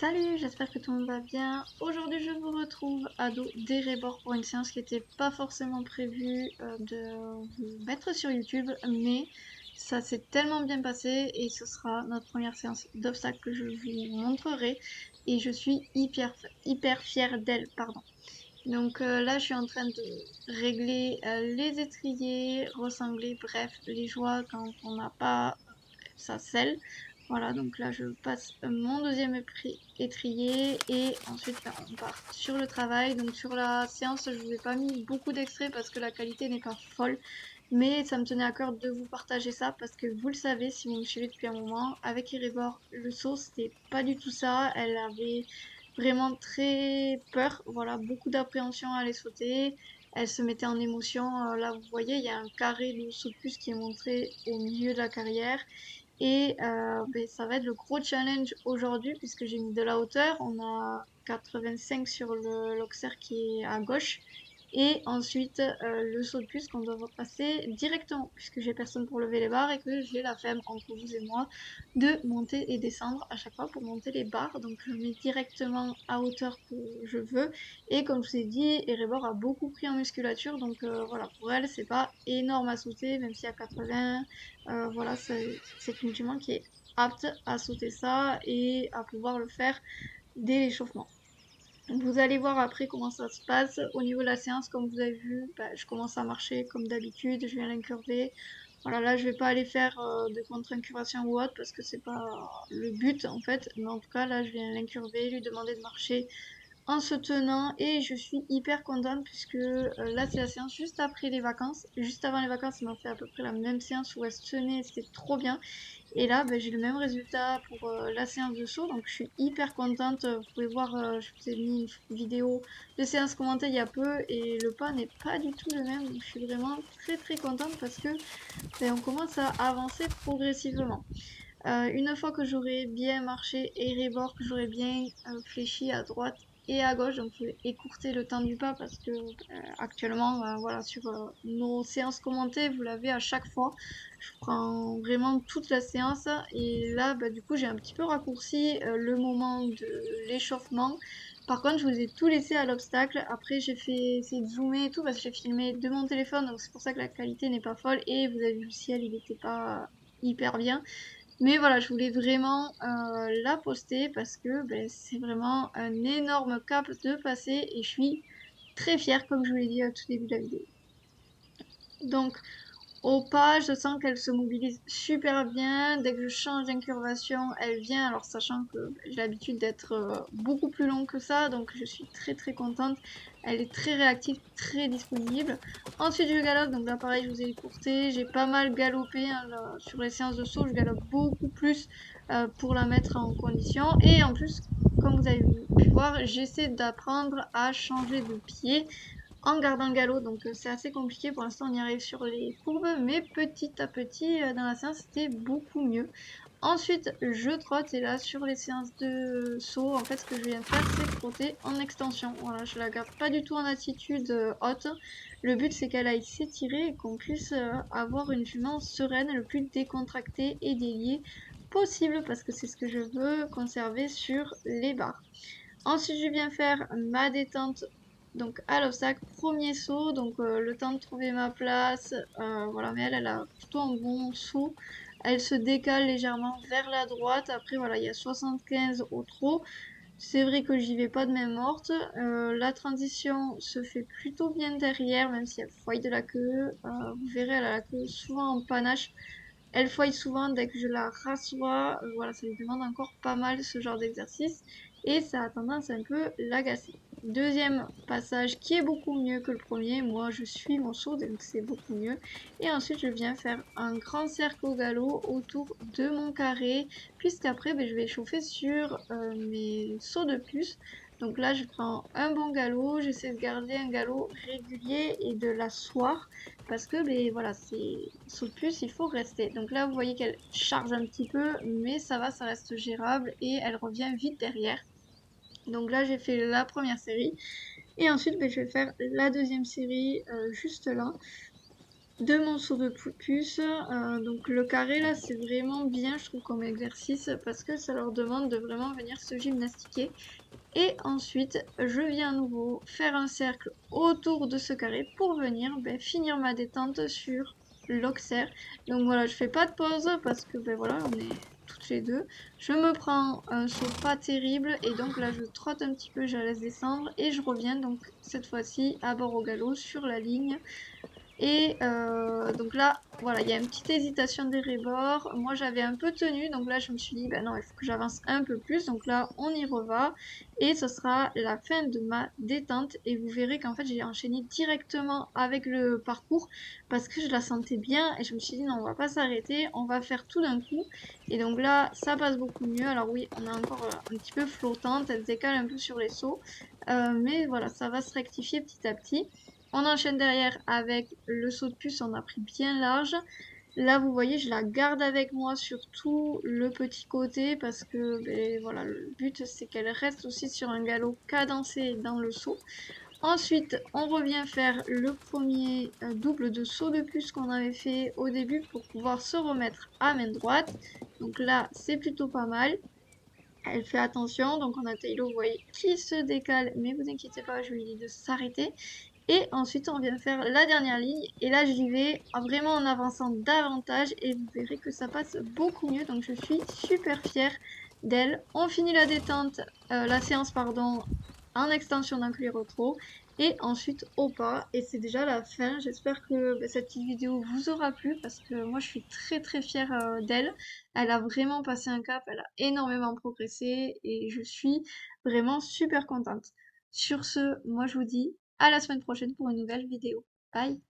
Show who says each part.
Speaker 1: Salut, j'espère que tout le monde va bien. Aujourd'hui, je vous retrouve à dos d'Erebor pour une séance qui n'était pas forcément prévue de vous mettre sur YouTube, mais ça s'est tellement bien passé et ce sera notre première séance d'obstacles que je vous montrerai et je suis hyper fière d'elle, pardon. Donc là, je suis en train de régler les étriers, ressangler, bref, les joies quand on n'a pas sa selle. Voilà, donc là je passe mon deuxième étrier et ensuite ben, on part sur le travail. Donc sur la séance, je vous ai pas mis beaucoup d'extraits parce que la qualité n'est pas folle, mais ça me tenait à cœur de vous partager ça parce que vous le savez si vous me suivez depuis un moment, avec Erebor, le saut c'était pas du tout ça. Elle avait vraiment très peur, voilà, beaucoup d'appréhension à aller sauter. Elle se mettait en émotion. Là, vous voyez, il y a un carré de saut de puce qui est montré au milieu de la carrière. Et ben, ça va être le gros challenge aujourd'hui puisque j'ai mis de la hauteur. On a 85 sur le Loxer qui est à gauche. Et ensuite le saut de puce qu'on doit passer directement puisque j'ai personne pour lever les barres et que j'ai la flemme entre vous et moi de monter et descendre à chaque fois pour monter les barres. Donc je mets directement à hauteur que je veux. Et comme je vous ai dit, Erebor a beaucoup pris en musculature. Donc voilà, pour elle, c'est pas énorme à sauter, même si à 80, voilà, c'est une jument qui est apte à sauter ça et à pouvoir le faire dès l'échauffement. Donc vous allez voir après comment ça se passe. Au niveau de la séance, comme vous avez vu, bah, je commence à marcher comme d'habitude, je viens l'incurver. Voilà, là je vais pas aller faire de contre-incurvation ou autre parce que c'est pas le but en fait. Mais en tout cas, là je viens l'incurver, lui demander de marcher en se tenant et je suis hyper contente puisque là c'est la séance juste après les vacances. Juste avant les vacances, il m'a fait à peu près la même séance où elle se tenait, c'était trop bien. Et là, ben, j'ai le même résultat pour la séance de saut, donc je suis hyper contente. Vous pouvez voir, je vous ai mis une vidéo de séance commentée il y a peu et le pas n'est pas du tout le même. Donc je suis vraiment très contente parce que ben, on commence à avancer progressivement. Une fois que j'aurai bien marché et rebord, que j'aurai bien fléchi à droite et à gauche, donc je vais écourter le temps du pas parce que actuellement, voilà, sur nos séances commentées, vous l'avez à chaque fois. Je prends vraiment toute la séance et là, bah, du coup, j'ai un petit peu raccourci le moment de l'échauffement. Par contre, je vous ai tout laissé à l'obstacle. Après, j'ai fait essayer de zoomer et tout parce que j'ai filmé de mon téléphone, donc c'est pour ça que la qualité n'est pas folle. Et vous avez vu le ciel, il n'était pas hyper bien. Mais voilà, je voulais vraiment la poster parce que ben, c'est vraiment un énorme cap de passer et je suis très fière comme je vous l'ai dit au tout début de la vidéo. Donc au pas, je sens qu'elle se mobilise super bien. Dès que je change d'incurvation, elle vient. Alors sachant que j'ai l'habitude d'être beaucoup plus longue que ça, donc je suis très contente. Elle est très réactive, très disponible. Ensuite je galope, donc là pareil je vous ai écourté. J'ai pas mal galopé hein, là, sur les séances de saut, je galope beaucoup plus pour la mettre en condition. Et en plus, comme vous avez pu voir, j'essaie d'apprendre à changer de pied en gardant le galop, donc c'est assez compliqué. Pour l'instant, on y arrive sur les courbes, mais petit à petit, dans la séance, c'était beaucoup mieux. Ensuite, je trotte et là, sur les séances de saut, en fait, ce que je viens faire, c'est trotter en extension. Voilà, je la garde pas du tout en attitude haute. Le but, c'est qu'elle aille s'étirer et qu'on puisse avoir une jument sereine, le plus décontractée et déliée possible, parce que c'est ce que je veux conserver sur les barres. Ensuite, je viens faire ma détente donc à l'obstacle, premier saut, donc le temps de trouver ma place, voilà, mais elle a plutôt un bon saut. Elle se décale légèrement vers la droite. Après, voilà, il y a 75 au trot. C'est vrai que j'y vais pas de main morte. La transition se fait plutôt bien derrière, même si elle foille de la queue. Vous verrez, elle a la queue souvent en panache. Elle foille souvent dès que je la rassois. Voilà, ça lui demande encore pas mal ce genre d'exercice. Et ça a tendance à un peu l'agacer. Deuxième passage qui est beaucoup mieux que le premier. Moi, je suis mon saut, donc c'est beaucoup mieux. Et ensuite, je viens faire un grand cercle au galop autour de mon carré. Puisqu'après, ben, je vais chauffer sur mes sauts de puce. Donc là, je prends un bon galop. J'essaie de garder un galop régulier et de l'asseoir parce que ben voilà, c'est saut de puce, il faut rester. Donc là, vous voyez qu'elle charge un petit peu, mais ça va, ça reste gérable et elle revient vite derrière. Donc là, j'ai fait la première série et ensuite, ben, je vais faire la deuxième série juste là. de mon saut de puce. Donc le carré là c'est vraiment bien je trouve comme exercice parce que ça leur demande de vraiment venir se gymnastiquer. Et ensuite je viens à nouveau faire un cercle autour de ce carré pour venir finir ma détente sur l'oxer. Donc voilà, je fais pas de pause parce que voilà, on est toutes les deux. Je me prends un saut pas terrible et donc là je trotte un petit peu, je la laisse descendre et je reviens donc cette fois-ci à bord au galop sur la ligne. Et donc là, voilà, il y a une petite hésitation des rebords. Moi, j'avais un peu tenu, donc là, je me suis dit, ben non, il faut que j'avance un peu plus. Donc là, on y reva. Et ce sera la fin de ma détente. Et vous verrez qu'en fait, j'ai enchaîné directement avec le parcours parce que je la sentais bien. Et je me suis dit, non, on va pas s'arrêter, on va faire tout d'un coup. Et donc là, ça passe beaucoup mieux. Alors oui, on est encore un petit peu flottante, elle se décale un peu sur les sauts. Mais voilà, ça va se rectifier petit à petit. On enchaîne derrière avec le saut de puce, on a pris bien large. Là, vous voyez, je la garde avec moi sur tout le petit côté parce que voilà, le but c'est qu'elle reste aussi sur un galop cadencé dans le saut. Ensuite, on revient faire le premier double de saut de puce qu'on avait fait au début pour pouvoir se remettre à main droite. Donc là, c'est plutôt pas mal. Elle fait attention, donc on a Taylor, vous voyez, qui se décale, mais vous inquiétez pas, je lui dis de s'arrêter. Et ensuite, on vient faire la dernière ligne. Et là, j'y vais vraiment en avançant davantage. Et vous verrez que ça passe beaucoup mieux. Donc, je suis super fière d'elle. On finit la détente, la séance, pardon, en extension d'un cuir retro. Et ensuite au pas. Et c'est déjà la fin. J'espère que cette petite vidéo vous aura plu. Parce que moi, je suis très très fière d'elle. Elle a vraiment passé un cap. Elle a énormément progressé. Et je suis vraiment super contente. Sur ce, moi je vous dis à la semaine prochaine pour une nouvelle vidéo. Bye!